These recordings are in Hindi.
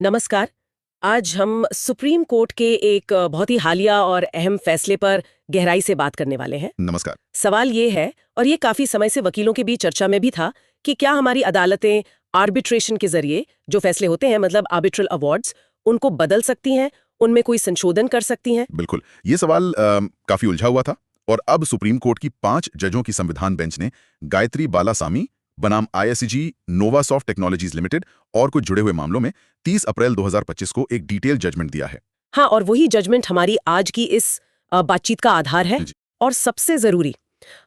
नमस्कार। आज हम सुप्रीम कोर्ट के एक बहुत ही हालिया और अहम फैसले पर गहराई से बात करने वाले हैं। नमस्कार। सवाल ये है, और ये काफी समय से वकीलों के बीच चर्चा में भी था, कि क्या हमारी अदालतें आर्बिट्रेशन के जरिए जो फैसले होते हैं, मतलब आर्बिट्रल अवार्ड्स, उनको बदल सकती हैं, उनमें कोई संशोधन कर सकती हैं? बिल्कुल, ये सवाल काफी उलझा हुआ था और अब सुप्रीम कोर्ट की 5 जजों की संविधान बेंच ने गायत्री बालासामी बनाम आईएससीजी, नोवासॉफ्ट टेक्नोलॉजीज लिमिटेड और कुछ जुड़े हुए मामलों में 30 अप्रैल 2025 को एक डिटेल जजमेंट दिया है। हाँ, और वही जजमेंट हमारी आज की इस बातचीत का आधार है। जी। और सबसे जरूरी,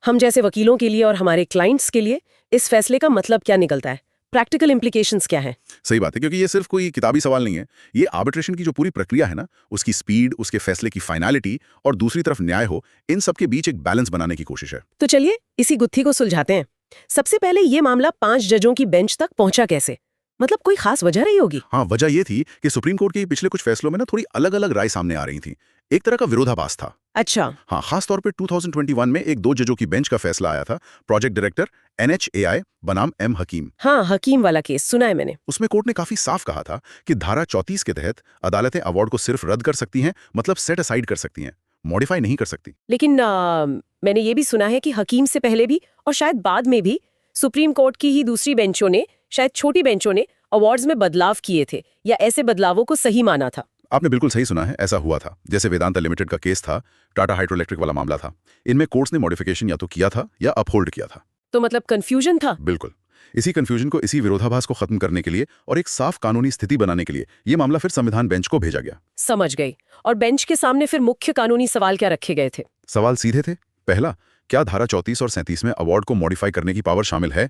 हम जैसे वकीलों के लिए और हमारे क्लाइंट्स के लिए इस फैसले का मतलब क्या निकलता है, प्रैक्टिकल इम्प्लीकेशंस क्या हैं? सही बात है, क्योंकि ये सिर्फ कोई किताबी सवाल नहीं है। ये आर्बिट्रेशन की जो पूरी प्रक्रिया है ना, उसकी स्पीड, उसके फैसले की फाइनलिटी और दूसरी तरफ न्याय हो, इन सब के बीच एक बैलेंस बनाने की कोशिश है। तो चलिए इसी गुत्थी को सुलझाते हैं। सबसे पहले ये मामला 5 जजों की बेंच तक पहुंचा कैसे? मतलब कोई खास वजह रही होगी? हाँ, वजह ये थी कि सुप्रीम कोर्ट के पिछले कुछ फैसलों में ना थोड़ी अलग-अलग राय सामने आ रही थी। एक तरह का विरोधाभास था। अच्छा। हाँ, खास तौर पे 2021 में एक 2 जजों की बेंच का फैसला आया था, प्रोजेक्ट डायरेक्टर एनएचएआई बनाम एम हकीम। हाँ, हकीम वाला केस सुना है मैंने। उसमें कोर्ट ने काफी साफ कहा था कि धारा 34 के तहत अदालतें अवार्ड को सिर्फ रद्द कर सकती हैं, मतलब सेट असाइड कर सकती हैं, मॉडिफाई नहीं कर सकती। लेकिन मैंने ये भी सुना है कि हकीम से पहले भी और शायद बाद में भी सुप्रीम कोर्ट की ही दूसरी बेंचों ने, शायद छोटी बेंचों ने, अवार्ड्स में बदलाव किए थे या ऐसे बदलावों को सही माना था। आपने बिल्कुल सही सुना है, ऐसा हुआ था। जैसे वेदांता लिमिटेड का केस था, टाटा हाइड्रोइलेक्ट्रिक वाला मामला था। इनमें कोर्ट्स ने मॉडिफिकेशन या तो किया था या अपहोल्ड किया था। तो मतलब कंफ्यूजन था। बिल्कुल। इसी कंफ्यूजन को, इसी विरोधाभास को खत्म करने के लिए और एक साफ कानूनी स्थिति बनाने के लिए ये मामला फिर संविधान बेंच को भेजा गया। समझ गई। और बेंच के सामने फिर मुख्य कानूनी सवाल क्या रखे गए थे? सवाल सीधे थे। पहला, क्या धारा 34 और 37 में अवार्ड को मॉडिफाई करने की पावर शामिल है?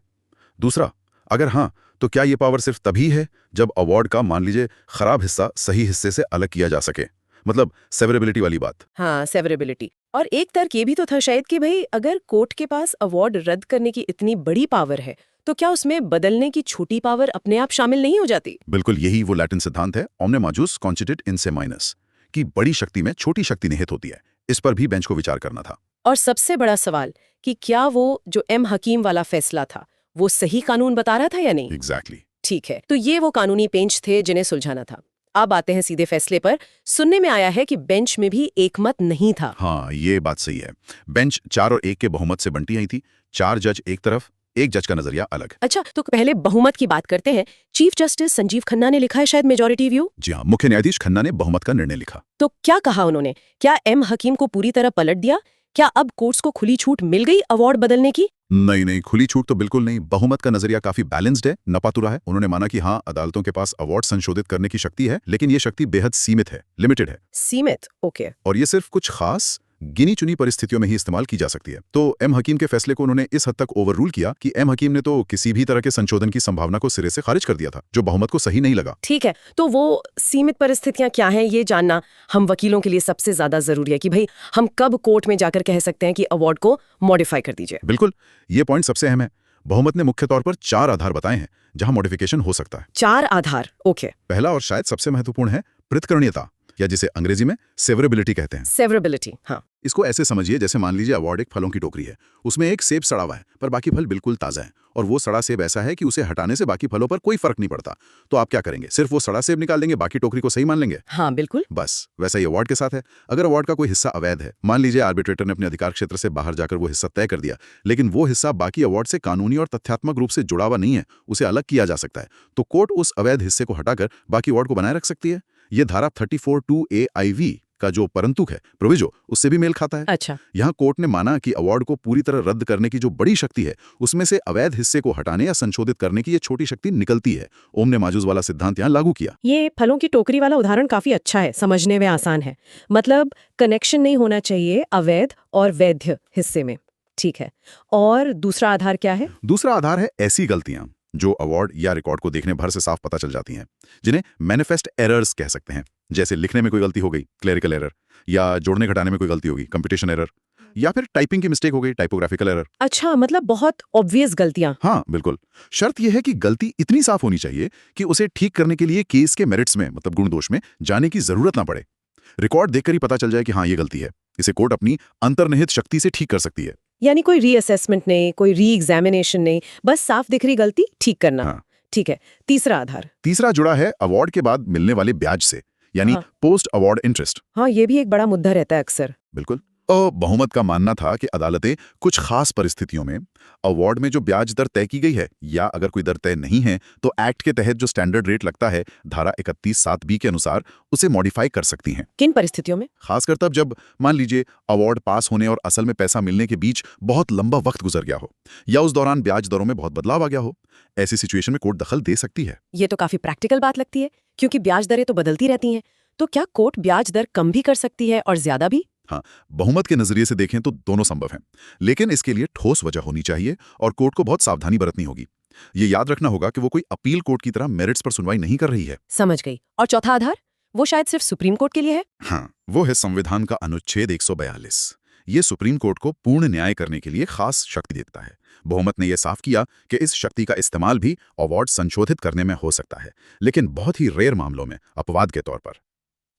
दूसरा, अगर हाँ, तो क्या ये पावर सिर्फ तभी है जब अवार्ड का, मान लीजिए, खराब हिस्सा सही हिस्से से अलग किया जा सके, मतलब सेवरेबिलिटी वाली बात। हाँ, सेवरेबिलिटी। और एक तर्क ये भी तो था शायद कि भाई, अगर कोर्ट के पास अवार्ड रद्द करने की इतनी बड़ी पावर है, तो क्या उसमें बदलने की छोटी पावर अपने आप शामिल नहीं हो जाती? बिल्कुल, यही वो लैटिन सिद्धांत है, ओमने माजुस कॉन्सिडेट इन से माइनस, कि बड़ी शक्ति में छोटी शक्ति निहित होती है। इस पर भी बेंच को विचार करना था। और सबसे बड़ा सवाल, कि क्या वो जो एम हकीम वाला फैसला था, वो सही कानून बता रहा था या नहीं? एग्जैक्टली। ठीक है, तो ये वो कानूनी पेंच थे जिन्हें सुलझाना था। अब आते हैं सीधे फैसले पर। सुनने में आया है कि बेंच में भी एकमत नहीं था। हाँ, ये बात सही है। बेंच 4 और 1 के बहुमत से बंटी आई थी। 4 जज एक तरफ, एक जज का नजरिया अलग। अच्छा, तो पहले बहुमत की बात करते हैं। चीफ जस्टिस संजीव खन्ना ने लिखा है शायद मेजॉरिटी व्यू। जी हाँ, मुख्य न्यायाधीश खन्ना ने बहुमत का निर्णय लिखा। तो क्या कहा उन्होंने? क्या एम हकीम को पूरी तरह पलट दिया? क्या अब कोर्ट्स को खुली छूट मिल गई अवार्ड बदलने की? नहीं, खुली छूट तो बिल्कुल नहीं। बहुमत का नजरिया काफी बैलेंस्ड है, नपातुरा है। उन्होंने माना कि हाँ, अदालतों के पास अवार्ड संशोधित करने की शक्ति है, लेकिन ये शक्ति बेहद सीमित है, लिमिटेड है। सीमित, ओके। और ये सिर्फ कुछ खास गिनी चुनी परिस्थितियों में ही इस्तेमाल की जा सकती है। तो एम हकीम के फैसले को उन्होंने इस हद तक ओवररूल किया कि एम हकीम ने तो किसी भी तरह के संशोधन की संभावना को सिरे से खारिज कर दिया था, जो बहुमत को सही नहीं लगा। ठीक है, तो वो सीमित परिस्थितियां क्या हैं, ये जानना हम वकीलों के लिए सबसे ज्यादा जरूरी है, कि भाई हम कब कोर्ट में जाकर कह सकते हैं कि अवार्ड को मॉडिफाई कर दीजिए। बिल्कुल, ये पॉइंट सबसे अहम है। बहुमत ने मुख्य तौर पर 4 आधार बताए हैं जहां मॉडिफिकेशन हो सकता है। 4 आधार, ओके। पहला और शायद सबसे महत्वपूर्ण है प्रतिकरणीयता, या जिसे अंग्रेजी में सेवरेबिलिटी कहते हैं। सेवरेबिलिटी, हाँ। इसको ऐसे समझिए, जैसे मान लीजिए अवार्ड एक फलों की टोकरी है। उसमें एक सेब सड़ा हुआ है, पर बाकी फल बिल्कुल ताजा है, और वो सड़ा सेब ऐसा है कि उसे हटाने से बाकी फलों पर कोई फर्क नहीं पड़ता। तो आप क्या करेंगे? सिर्फ वो सड़ा सेब निकाल देंगे, बाकी टोकरी को सही मान लेंगे? हाँ, बिल्कुल। बस वैसा ही अवार्ड के साथ है। अगर अवार्ड का कोई हिस्सा अवैध है, मान लीजिए आर्बिट्रेटर ने अपने अधिकार क्षेत्र से बाहर जाकर वो हिस्सा तय कर दिया, लेकिन वो हिस्सा बाकी अवार्ड से कानूनी और तथ्यात्मक रूप से जुड़ा हुआ नहीं है, उसे अलग किया जा सकता है, तो कोर्ट उस अवैध हिस्से को हटाकर बाकी अवार्ड को बनाए रख सकती है। ये धारा 34(2)(a)(IV) का जो परंतुक है, प्रोविजो, उससे भी मेल खाता है। अच्छा। यहाँ कोर्ट ने माना कि अवार्ड को पूरी तरह रद्द करने की जो बड़ी शक्ति है, उसमें से अवैध हिस्से को हटाने या संशोधित करने की ये छोटी शक्ति निकलती है। ओम ने माजूज वाला सिद्धांत यहाँ लागू किया। ये फलों की टोकरी वाला उदाहरण काफी अच्छा है, समझने में आसान है। मतलब कनेक्शन नहीं होना चाहिए अवैध और वैध हिस्से में। ठीक है, और दूसरा आधार क्या है? दूसरा आधार है ऐसी गलतियां जो अवार्ड या रिकॉर्ड को देखने भर से साफ पता चल जाती हैं, जिन्हें मैनिफेस्ट एरर्स कह सकते हैं। जैसे लिखने में कोई गलती हो गई, क्लेरिकल एरर, या जोड़ने घटाने में कोई गलती होगी, कंप्यूटेशन एरर, या फिर टाइपिंग की मिस्टेक हो गई, टाइपोग्राफिकल एरर। अच्छा, मतलब बहुत ऑब्वियस गलतियां। हाँ, बिल्कुल। शर्त यह है कि गलती इतनी साफ होनी चाहिए कि उसे ठीक करने के लिए केस के मेरिट्स में, मतलब गुण दोष में जाने की जरूरत ना पड़े। रिकॉर्ड देखकर ही पता चल जाए कि हाँ, ये गलती है। इसे कोर्ट अपनी अंतर्निहित शक्ति से ठीक कर सकती है। यानी कोई रीअसेसमेंट नहीं, कोई री एग्जामिनेशन नहीं, बस साफ दिख रही गलती ठीक करना। हाँ। ठीक है, तीसरा आधार। तीसरा जुड़ा है अवार्ड के बाद मिलने वाले ब्याज से, यानी हाँ। Post award interest. हाँ, ये भी एक बड़ा मुद्दा रहता है अक्सर। बिल्कुल। बहुमत का मानना था कि अदालतें कुछ खास परिस्थितियों में अवार्ड में जो ब्याज दर तय की गई है, या अगर कोई दर तय नहीं है तो एक्ट के तहत जो स्टैंडर्ड रेट लगता है धारा 31(7)(b) के अनुसार उसे मॉडिफाई कर सकती हैं। किन परिस्थितियों में? खासकर तब जब मान लीजिए अवार्ड पास होने और असल में पैसा मिलने के बीच बहुत लंबा वक्त गुजर गया हो, या उस दौरान ब्याज दरों में बहुत बदलाव आ गया हो। ऐसी सिचुएशन में कोर्ट दखल दे सकती है। ये तो काफी प्रैक्टिकल बात लगती है, क्योंकि ब्याज दरें तो बदलती रहती हैं। तो क्या कोर्ट ब्याज दर कम भी कर सकती है और ज्यादा भी? हाँ, बहुमत के नजरिए से देखें तो दोनों संभव हैं, लेकिन इसके लिए ठोस वजह होनी चाहिए और कोर्ट को बहुत सावधानी बरतनी होगी। ये याद रखना होगा कि वो कोई अपील कोर्ट की तरह मेरिट्स पर सुनवाई नहीं कर रही है। समझ गई। और चौथा आधार? वो शायद सिर्फ सुप्रीम कोर्ट के लिए है। हाँ, वो है संविधान का अनुच्छेद 142। ये सुप्रीम कोर्ट को पूर्ण न्याय करने के लिए खास शक्ति देता है। बहुमत ने यह साफ किया कि इस शक्ति का इस्तेमाल भी अवार्ड संशोधित करने में हो सकता है, लेकिन बहुत ही रेयर मामलों में, अपवाद के तौर पर।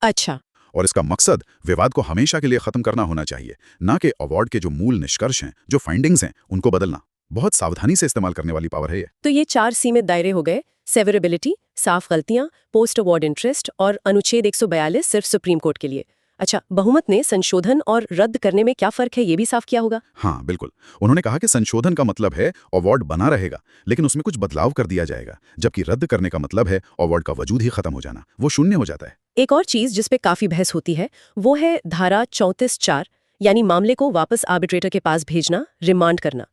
अच्छा। और इसका मकसद विवाद को हमेशा के लिए खत्म करना होना चाहिए, ना कि अवार्ड के जो मूल निष्कर्ष हैं, जो फाइंडिंग्स हैं, उनको बदलना। बहुत सावधानी से इस्तेमाल करने वाली पावर है ये। तो ये 4 सीमित दायरे हो गए: सेवरेबिलिटी, साफ गलतियां, पोस्ट अवार्ड इंटरेस्ट और अनुच्छेद 142 सिर्फ सुप्रीम कोर्ट के लिए। अच्छा, बहुमत ने संशोधन और रद्द करने में क्या फर्क है ये भी साफ किया होगा? हाँ, बिल्कुल। उन्होंने कहा कि संशोधन का मतलब है अवार्ड बना रहेगा, लेकिन उसमें कुछ बदलाव कर दिया जाएगा, जबकि रद्द करने का मतलब है अवार्ड का वजूद ही खत्म हो जाना, वो शून्य हो जाता है। एक और चीज जिस पे काफी बहस होती है वो है धारा 34(4), यानी मामले को वापस आर्बिट्रेटर के पास भेजना, रिमांड करना।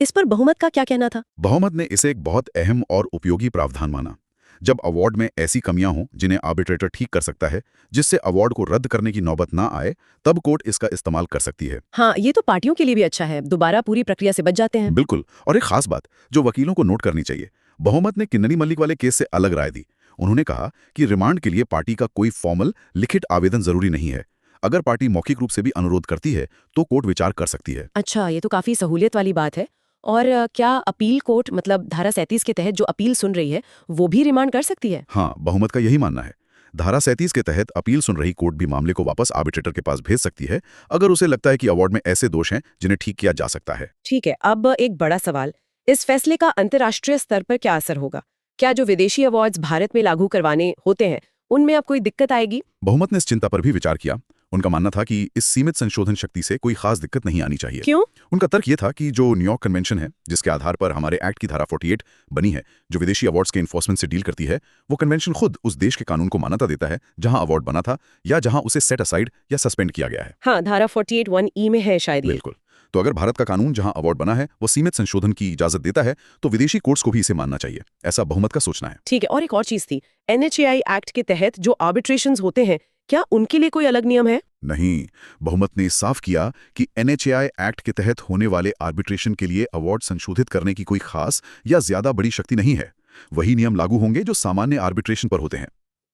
इस पर बहुमत का क्या कहना था? बहुमत ने इसे एक बहुत अहम और उपयोगी प्रावधान माना। जब अवार्ड में ऐसी कमियां हों जिन्हें आर्बिट्रेटर ठीक कर सकता है, जिससे अवार्ड को रद्द करने की नौबत ना आए, तब कोर्ट इसका इस्तेमाल कर सकती है। हाँ, ये तो पार्टियों के लिए भी अच्छा है, दोबारा पूरी प्रक्रिया से बच जाते हैं। बिल्कुल। और एक खास बात जो वकीलों को नोट करनी चाहिए, बहुमत ने किन्नरी मलिक वाले केस से अलग राय दी। उन्होंने कहा कि रिमांड के लिए पार्टी का कोई फॉर्मल लिखित आवेदन जरूरी नहीं है। अगर पार्टी मौखिक रूप से भी अनुरोध करती है तो कोर्ट विचार कर सकती है। अच्छा, ये तो काफी सहूलियत वाली बात है। और क्या अपील कोर्ट, मतलब धारा 37 के तहत जो अपील सुन रही है, वो भी रिमांड कर सकती है? हाँ, बहुमत का यही मानना है। धारा 37 के तहत अपील सुन रही कोर्ट भी मामले को वापस आर्बिट्रेटर के पास भेज सकती है, अगर उसे लगता है कि अवार्ड में ऐसे दोष हैं जिन्हें ठीक किया जा सकता है। ठीक है, अब एक बड़ा सवाल, इस फैसले का अंतर्राष्ट्रीय स्तर पर क्या असर होगा? क्या जो विदेशी अवार्ड्स भारत में लागू करवाने होते हैं उनमें अब कोई दिक्कत आएगी? बहुमत ने इस चिंता पर भी विचार किया। उनका मानना था कि इस सीमित संशोधन शक्ति से कोई खास दिक्कत नहीं आनी चाहिए। क्यों? उनका तर्क ये था कि जो न्यूयॉर्क कन्वेंशन है, जिसके आधार पर हमारे एक्ट की धारा 48 बनी है, जो विदेशी अवार्ड्स के इन्फोर्समेंट से डील करती है, वो कन्वेंशन खुद उस देश के कानून को मान्यता देता है जहां अवार्ड बना था, या जहां उसे सेट असाइड या सस्पेंड किया गया है। हाँ, धारा 48(1)(e) में है शायद ये। बिल्कुल। तो अगर भारत का कानून जहां अवार्ड बना है वो सीमित संशोधन की इजाजत देता है, तो विदेशी कोर्ट्स को भी इसे मानना चाहिए, ऐसा बहुमत का सोचना है। ठीक है, और एक और चीज थी, NHAI एक्ट के तहत जो आर्बिट्रेशंस होते हैं, क्या उनके लिए कोई अलग नियम है? नहीं, बहुमत ने साफ किया कि NHAI एक्ट के तहत होने वाले आर्बिट्रेशन के लिए अवार्ड संशोधित करने की कोई खास या ज्यादा बड़ी शक्ति नहीं है। वही नियम लागू होंगे जो सामान्य आर्बिट्रेशन पर होते हैं।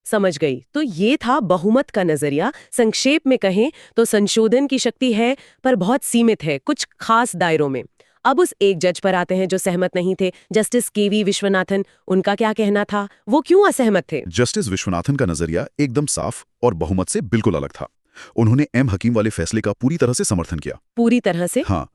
समझ गई। तो ये था बहुमत का नजरिया। संक्षेप में कहें तो संशोधन की शक्ति है, पर बहुत सीमित है, कुछ खास दायरों में। अब उस एक जज पर आते हैं जो सहमत नहीं थे, जस्टिस KV विश्वनाथन। उनका क्या कहना था? वो क्यों असहमत थे? जस्टिस विश्वनाथन का नजरिया एकदम साफ और बहुमत से बिल्कुल अलग था। उन्होंने M हकीम वाले फैसले का पूरी तरह से समर्थन किया। पूरी तरह से? हाँ,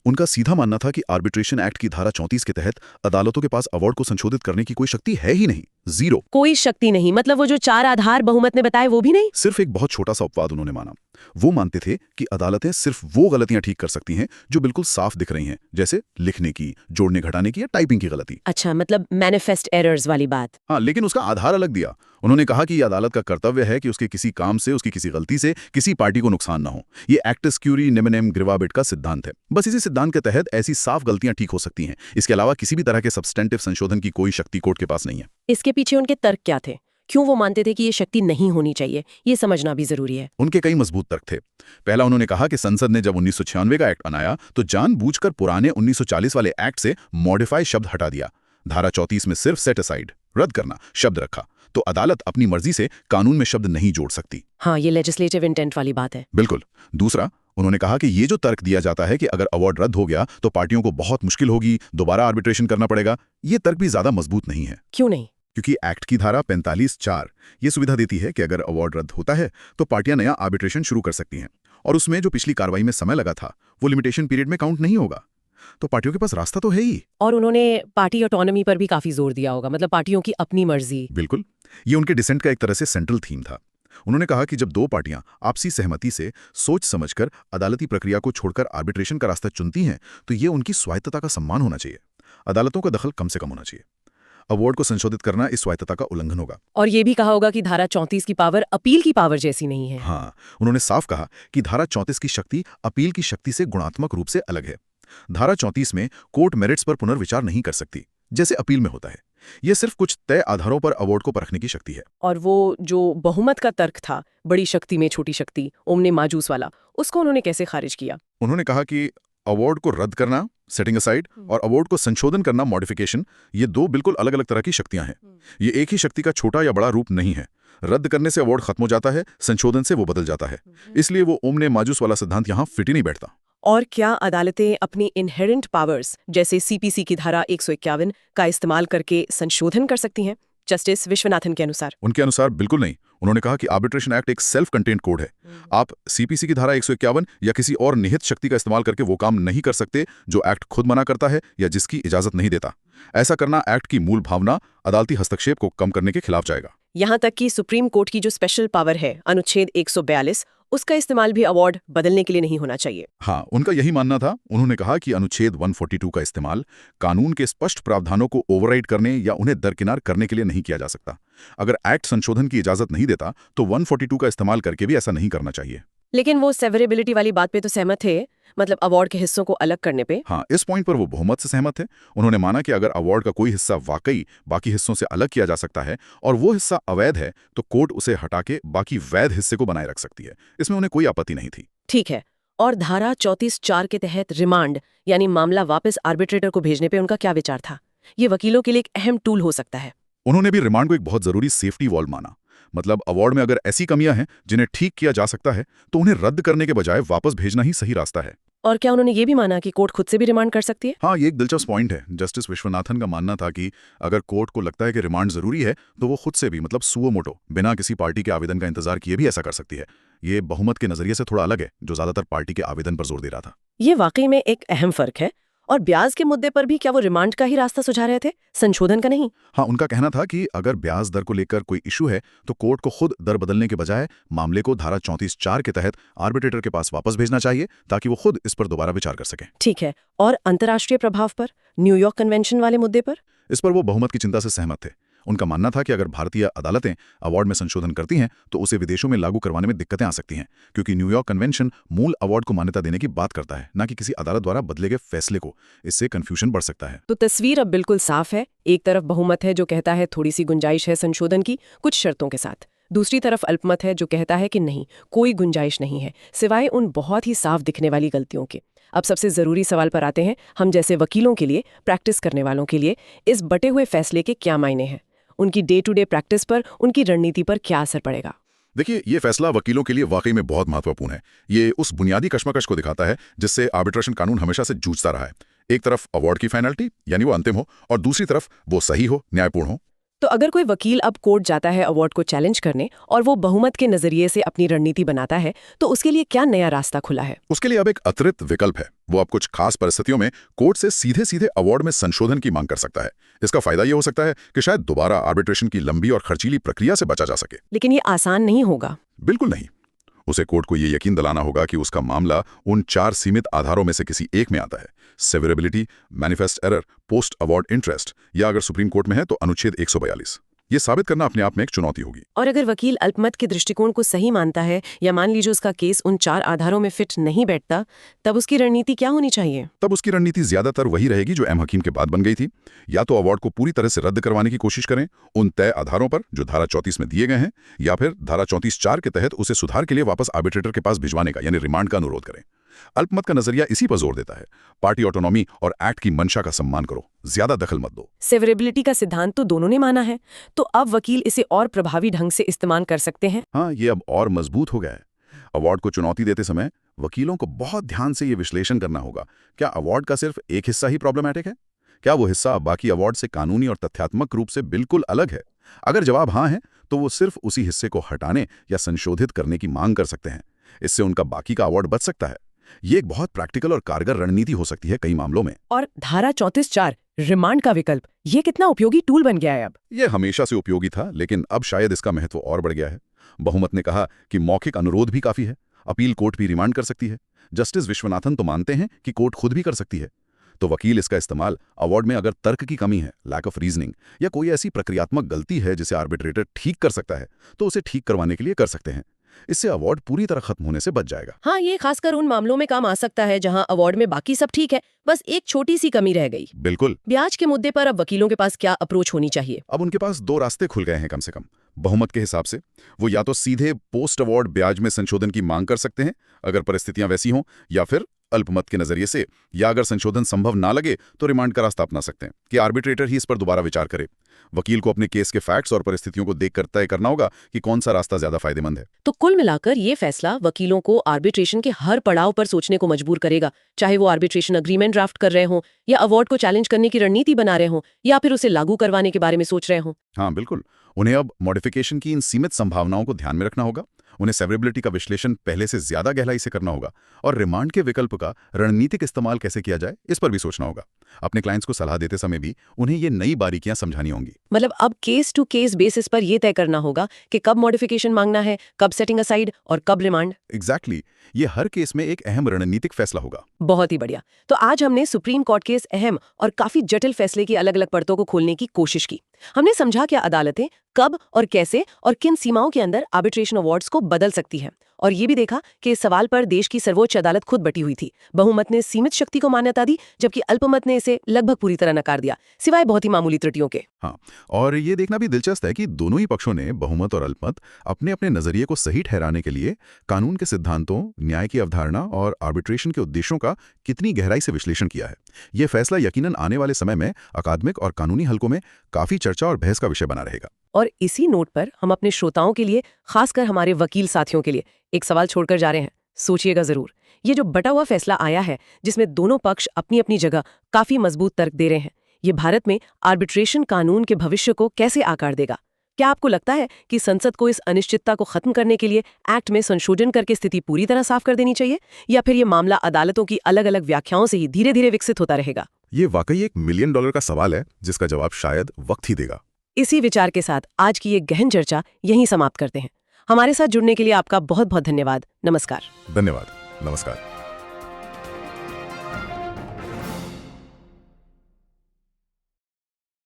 उनका सीधा मानना था कि आर्बिट्रेशन एक्ट की धारा 34 के तहत अदालतों के पास अवार्ड को संशोधित करने की कोई शक्ति है ही नहीं, जीरो। कोई शक्ति नहीं, मतलब वो जो 4 आधार बहुमत ने बताए वो भी नहीं? सिर्फ एक बहुत छोटा सा अपवाद उन्होंने माना। वो मानते थे कि अदालतें सिर्फ वो गलतियां ठीक कर सकती हैं जो बिल्कुल साफ दिख रही हैं, जैसे लिखने की, जोड़ने घटाने की या टाइपिंग की गलती। अच्छा, मतलब मैनिफेस्ट एरर्स वाली बात। हाँ, लेकिन उसका आधार अलग दिया। उन्होंने कहा कि अदालत का कर्तव्य है कि उसके किसी काम से, उसकी किसी गलती से किसी पार्टी को नुकसान न हो। ये एक्टस क्यूरी नेमेनेम ग्रेवाबिट का सिद्धांत है। बस इसी सिद्धांत के तहत ऐसी साफ गलतियां ठीक हो सकती हैं। इसके अलावा किसी भी तरह के सब्सटेंटिव संशोधन की कोई शक्ति कोर्ट के पास नहीं है। इसके पीछे उनके तर्क क्या थे? क्यों वो मानते थे कि ये शक्ति नहीं होनी चाहिए? ये समझना भी जरूरी है। उनके कई मजबूत तर्क थे। पहला, उन्होंने कहा कि संसद ने जब 1996 का एक्ट बनाया तो जानबूझकर पुराने 1940 वाले एक्ट से मॉडिफाई शब्द हटा दिया। धारा 34 में सिर्फ सेट असाइड, रद्द करना, शब्द रखा, तो अदालत अपनी मर्जी से कानून में शब्द नहीं जोड़ सकती। हाँ, ये लेजिस्लेटिव इंटेंट वाली बात है। बिल्कुल। दूसरा, उन्होंने कहा कि ये जो तर्क दिया जाता है कि अगर अवार्ड रद्द हो गया तो पार्टियों को बहुत मुश्किल होगी, दोबारा आर्बिट्रेशन करना पड़ेगा, ये तर्क भी ज्यादा मजबूत नहीं है। क्यों नहीं? क्योंकि एक्ट की धारा 45(4) ये सुविधा देती है कि अगर अवार्ड रद्द होता है तो पार्टियां नया आर्बिट्रेशन शुरू कर सकती हैं, और उसमें जो पिछली कार्रवाई में समय लगा था वो लिमिटेशन पीरियड में काउंट नहीं होगा। तो पार्टियों के पास रास्ता तो है ही। और उन्होंने पार्टी ऑटोनॉमी पर भी काफी जोर दिया होगा, मतलब पार्टियों की अपनी मर्जी। बिल्कुल, ये उनके डिसेंट का एक तरह से सेंट्रल थीम था। उन्होंने कहा कि जब दो पार्टियां आपसी सहमति से सोच समझकर अदालती प्रक्रिया को छोड़कर आर्बिट्रेशन का रास्ता चुनती हैं, तो ये उनकी स्वायत्तता का सम्मान होना चाहिए। अदालतों का दखल कम से कम होना चाहिए। अवार्ड को संशोधित करना इस स्वायत्तता का उल्लंघन होगा। और ये भी कहा होगा कि धारा 34 की पावर अपील की पावर जैसी नहीं है। हाँ, उन्होंने साफ कहा कि धारा 34 की शक्ति अपील की शक्ति से गुणात्मक रूप से अलग है। धारा 34 में कोर्ट मेरिट्स पर पुनर्विचार नहीं कर सकती, जैसे अपील में होता है। यह सिर्फ कुछ तय आधारों पर अवार्ड को परखने की शक्ति है। और वो जो बहुमत का तर्क था, बड़ी शक्ति में छोटी शक्ति, ओमने माजूस वाला, उसको उन्होंने कैसे खारिज किया? उन्होंने कहा कि अवार्ड को रद्द करना, सेटिंग असाइड, और अवार्ड को संशोधन करना, मॉडिफिकेशन, ये दो बिल्कुल अलग अलग तरह की शक्तियां हैं। ये एक ही शक्ति का छोटा या बड़ा रूप नहीं है। रद्द करने से अवार्ड खत्म हो जाता है, संशोधन से वो बदल जाता है। इसलिए वो ओमने माजूस वाला सिद्धांत यहाँ फिट ही नहीं बैठता। और क्या अदालतें अपनी इनहेरेंट पावर्स जैसे सीपीसी की धारा 151 का इस्तेमाल करके संशोधन कर सकती हैं? जस्टिस विश्वनाथन के अनुसार। उनके अनुसार बिल्कुल नहीं। उन्होंने कहा कि आर्बिट्रेशन एक्ट एक सेल्फ कंटेन्ड कोड है। आप सीपीसी की धारा 151 या किसी और निहित शक्ति का इस्तेमाल करके वो काम नहीं कर सकते जो एक्ट खुद मना करता है या जिसकी इजाजत नहीं देता। ऐसा करना एक्ट की मूल भावना, अदालती हस्तक्षेप को कम करने के खिलाफ जाएगा। यहाँ तक कि सुप्रीम कोर्ट की जो स्पेशल पावर है, अनुच्छेद 142, उसका इस्तेमाल भी अवार्ड बदलने के लिए नहीं होना चाहिए। हाँ, उनका यही मानना था। उन्होंने कहा कि अनुच्छेद 142 का इस्तेमाल कानून के स्पष्ट प्रावधानों को ओवरराइड करने या उन्हें दरकिनार करने के लिए नहीं किया जा सकता। अगर एक्ट संशोधन की इजाजत नहीं देता तो 142 का इस्तेमाल करके भी ऐसा नहीं करना चाहिए। लेकिन वो सेवरेबिलिटी वाली बात पे तो सहमत थे, मतलब अवार्ड के हिस्सों को अलग करने पे। हाँ, इस पॉइंट पर वो बहुमत से सहमत थे। उन्होंने माना कि अगर अवार्ड का कोई हिस्सा वाकई बाकी हिस्सों से अलग किया जा सकता है और वो हिस्सा अवैध है, तो कोर्ट उसे हटा के बाकी वैध हिस्से को बनाए रख सकती है। इसमें उन्हें कोई आपत्ति नहीं थी। ठीक है। और धारा 34(4) के तहत रिमांड यानी मामला वापस आर्बिट्रेटर को भेजने पे उनका क्या विचार था? ये वकीलों के लिए एक अहम टूल हो सकता है। उन्होंने भी रिमांड को एक बहुत जरूरी सेफ्टी वॉल्व माना। मतलब अवार्ड में अगर ऐसी कमियां हैं जिन्हें ठीक किया जा सकता है, तो उन्हें रद्द करने के बजाय वापस भेजना ही सही रास्ता है। और क्या उन्होंने ये भी माना कि कोर्ट खुद से भी रिमांड कर सकती है? हाँ, ये एक दिलचस्प पॉइंट है। जस्टिस विश्वनाथन का मानना था कि अगर कोर्ट को लगता है कि रिमांड जरूरी है, तो वो खुद से भी, मतलब सुओ मोटो, बिना किसी पार्टी के आवेदन का इंतजार किए भी ऐसा कर सकती है। ये बहुमत के नजरिए से थोड़ा अलग है, जो ज्यादातर पार्टी के आवेदन पर जोर दे रहा था। ये वाकई में एक अहम फर्क है। और ब्याज के मुद्दे पर भी क्या वो रिमांड का ही रास्ता सुझा रहे थे, संशोधन का नहीं? हाँ, उनका कहना था कि अगर ब्याज दर को लेकर कोई इशू है, तो कोर्ट को खुद दर बदलने के बजाय मामले को धारा 34(4) के तहत आर्बिट्रेटर के पास वापस भेजना चाहिए, ताकि वो खुद इस पर दोबारा विचार कर सकें। ठीक है। और अंतर्राष्ट्रीय प्रभाव पर, न्यूयॉर्क कन्वेंशन वाले मुद्दे पर? इस पर वो बहुमत की चिंता से सहमत थे। उनका मानना था कि अगर भारतीय अदालतें अवार्ड में संशोधन करती हैं, तो उसे विदेशों में लागू करवाने में दिक्कतें आ सकती हैं, क्योंकि न्यूयॉर्क कन्वेंशन मूल अवार्ड को मान्यता देने की बात करता है, न कि किसी अदालत द्वारा बदले गए फैसले को। इससे कंफ्यूजन बढ़ सकता है। तो तस्वीर अब बिल्कुल साफ है। एक तरफ बहुमत है जो कहता है थोड़ी सी गुंजाइश है संशोधन की, कुछ शर्तों के साथ। दूसरी तरफ अल्पमत है जो कहता है कि नहीं, कोई गुंजाइश नहीं है, सिवाय उन बहुत ही साफ दिखने वाली गलतियों के। अब सबसे जरूरी सवाल पर आते हैं। हम जैसे वकीलों के लिए, प्रैक्टिस करने वालों के लिए इस बटे हुए फैसले के क्या मायने हैं? उनकी डे टू डे प्रैक्टिस पर, उनकी रणनीति पर क्या असर पड़ेगा? देखिए, ये फैसला वकीलों के लिए वाकई में बहुत महत्वपूर्ण है। ये उस बुनियादी कश्मकश को दिखाता है जिससे आर्बिट्रेशन कानून हमेशा से जूझता रहा है। एक तरफ अवार्ड की फाइनलिटी, यानी वो अंतिम हो, और दूसरी तरफ वो सही हो, न्यायपूर्ण हो। तो अगर कोई वकील अब कोर्ट जाता है अवार्ड को चैलेंज करने और वो बहुमत के नजरिए से अपनी रणनीति बनाता है, तो उसके लिए क्या नया रास्ता खुला है? उसके लिए अब एक अतिरिक्त विकल्प है। वो अब कुछ खास परिस्थितियों में कोर्ट से सीधे सीधे अवार्ड में संशोधन की मांग कर सकता है। इसका फायदा ये हो सकता है कि शायद दोबारा आर्बिट्रेशन की लंबी और खर्चीली प्रक्रिया से बचा जा सके। लेकिन ये आसान नहीं होगा। बिल्कुल नहीं। उसे कोर्ट को ये यकीन दिलाना होगा कि उसका मामला उन 4 सीमित आधारों में से किसी एक में आता है: severability, manifest error, post award interest, या अगर सुप्रीम कोर्ट में है तो अनुच्छेद 142। ये साबित करना अपने आप में एक चुनौती होगी। और अगर वकील अल्पमत के दृष्टिकोण को सही मानता है, या मान लीजिए उसका केस उन 4 आधारों में फिट नहीं बैठता, तब उसकी रणनीति क्या होनी चाहिए? तब उसकी रणनीति ज्यादातर वही रहेगी जो एम हकीम के बाद बन गई थी। या तो अवार्ड को पूरी तरह से रद्द करवाने की कोशिश करें उन तय आधारों पर जो धारा 34 में दिए गए हैं, या फिर धारा 34(4) के तहत उसे सुधार के लिए वापस आर्बिट्रेटर के पास भिजवाने का, यानी रिमांड का अनुरोध करें। अल्पमत का नजरिया इसी पर जोर देता है: पार्टी ऑटोनॉमी और एक्ट की मंशा का सम्मान करो, ज्यादा दखल मत दो। सेवरेबिलिटी का सिद्धांत तो दोनों ने माना है, तो अब वकील इसे और प्रभावी ढंग से इस्तेमाल कर सकते हैं। हाँ, ये अब और मजबूत हो गया है। अवार्ड को चुनौती देते समय वकीलों को बहुत ध्यान से ये विश्लेषण करना होगा: क्या अवार्ड का सिर्फ एक हिस्सा ही प्रॉब्लमैटिक है? क्या वो हिस्सा बाकी अवार्ड से कानूनी और तथ्यात्मक रूप से बिल्कुल अलग है? अगर जवाब हाँ है, तो वो सिर्फ उसी हिस्से को हटाने या संशोधित करने की मांग कर सकते हैं। इससे उनका बाकी का अवार्ड बच सकता है। ये एक बहुत प्रैक्टिकल और कारगर रणनीति हो सकती है कई मामलों में। और धारा 34(4) रिमांड का विकल्प, ये कितना उपयोगी टूल बन गया है अब। ये हमेशा से उपयोगी था, लेकिन अब शायद इसका महत्व और बढ़ गया है। बहुमत ने कहा कि मौखिक अनुरोध भी काफी है, अपील कोर्ट भी रिमांड कर सकती है। जस्टिस विश्वनाथन तो मानते हैं कि कोर्ट खुद भी कर सकती है। तो वकील इसका इस्तेमाल अवार्ड में अगर तर्क की कमी है, लैक ऑफ रीजनिंग, या कोई ऐसी प्रक्रियात्मक गलती है जिसे आर्बिट्रेटर ठीक कर सकता है, तो उसे ठीक करवाने के लिए कर सकते हैं। इससे अवार्ड पूरी तरह खत्म होने से बच जाएगा। हाँ, ये खासकर उन मामलों में काम आ सकता है जहां अवार्ड में बाकी सब ठीक है, बस एक छोटी सी कमी रह गई। बिल्कुल। ब्याज के मुद्दे पर अब वकीलों के पास क्या अप्रोच होनी चाहिए? अब उनके पास दो रास्ते खुल गए हैं कम से कम। बहुमत के हिसाब से वो या तो सीधे पोस्ट अवार्ड ब्याज में संशोधन की मांग कर सकते हैं अगर परिस्थितियां वैसी हों, या फिर अल्पमत के नजरिए से, या अगर संशोधन संभव ना लगे तो रिमांड का रास्ता अपना सकते हैं कि आर्बिट्रेटर ही इस पर दोबारा विचार करे। वकील को अपने केस के फैक्ट्स और परिस्थितियों को देखकर तय करना होगा कि कौन सा रास्ता ज्यादा फायदेमंद है। तो कुल मिलाकर ये फैसला वकीलों को आर्बिट्रेशन के हर पड़ाव पर सोचने को मजबूर करेगा, चाहे वो आर्बिट्रेशन अग्रीमेंट ड्राफ्ट कर रहे हों, या अवार्ड को चैलेंज करने की रणनीति बना रहे हों, या फिर उसे लागू करवाने के बारे में सोच रहे हों। हाँ बिल्कुल, उन्हें अब मॉडिफिकेशन की इन सीमित संभावनाओं को ध्यान में रखना होगा। उन्हें सेवरेबिलिटी का विश्लेषण पहले से ज्यादा गहराई से करना होगा, और रिमांड के विकल्प का रणनीतिक इस्तेमाल कैसे किया जाए इस पर भी सोचना होगा। अपने क्लाइंट्स को सलाह देते समय भी उन्हें ये नई बारीकियां समझानी होंगी। मतलब अब केस टू केस बेसिस पर ये तय करना होगा कि कब मॉडिफिकेशन मांगना है, कब सेटिंग असाइड और कब रिमांड। एग्जैक्टली, ये हर केस में एक अहम रणनीतिक फैसला होगा। बहुत ही बढ़िया। तो आज हमने सुप्रीम कोर्ट के इस अहम और काफी जटिल फैसले की अलग अलग परतों को खोलने की कोशिश की। हमने समझा कि अदालतें कब और कैसे और किन सीमाओं के अंदर आर्बिट्रेशन अवार्ड्स को बदल सकती हैं, और ये भी देखा कि इस सवाल पर देश की सर्वोच्च अदालत खुद बटी हुई थी। बहुमत ने सीमित शक्ति को मान्यता दी, जबकि अल्पमत ने इसे लगभग पूरी तरह नकार दिया, सिवाय बहुत ही मामूली त्रुटियों के। हाँ, और ये देखना भी दिलचस्प है कि दोनों ही पक्षों ने, बहुमत और अल्पमत, अपने अपने नजरिए को सही ठहराने के लिए कानून के सिद्धांतों, न्याय की अवधारणा और आर्बिट्रेशन के उद्देश्यों का कितनी गहराई से विश्लेषण किया है। ये फैसला यकीनन आने वाले समय में अकादमिक और कानूनी हलकों में काफी चर्चा और बहस का विषय बना रहेगा। और इसी नोट पर हम अपने श्रोताओं के लिए, खासकर हमारे वकील साथियों के लिए, एक सवाल छोड़कर जा रहे हैं। सोचिएगा जरूर, ये जो बटा हुआ फैसला आया है, जिसमें दोनों पक्ष अपनी अपनी जगह काफी मजबूत तर्क दे रहे हैं, ये भारत में आर्बिट्रेशन कानून के भविष्य को कैसे आकार देगा? क्या आपको लगता है कि संसद को इस अनिश्चितता को खत्म करने के लिए एक्ट में संशोधन करके स्थिति पूरी तरह साफ कर देनी चाहिए, या फिर ये मामला अदालतों की अलग अलग व्याख्याओं से ही धीरे धीरे विकसित होता रहेगा? ये वाकई एक $1 मिलियन का सवाल है, जिसका जवाब शायद वक्त ही देगा। इसी विचार के साथ आज की ये गहन चर्चा यहीं समाप्त करते हैं। हमारे साथ जुड़ने के लिए आपका बहुत बहुत धन्यवाद। नमस्कार। धन्यवाद। नमस्कार।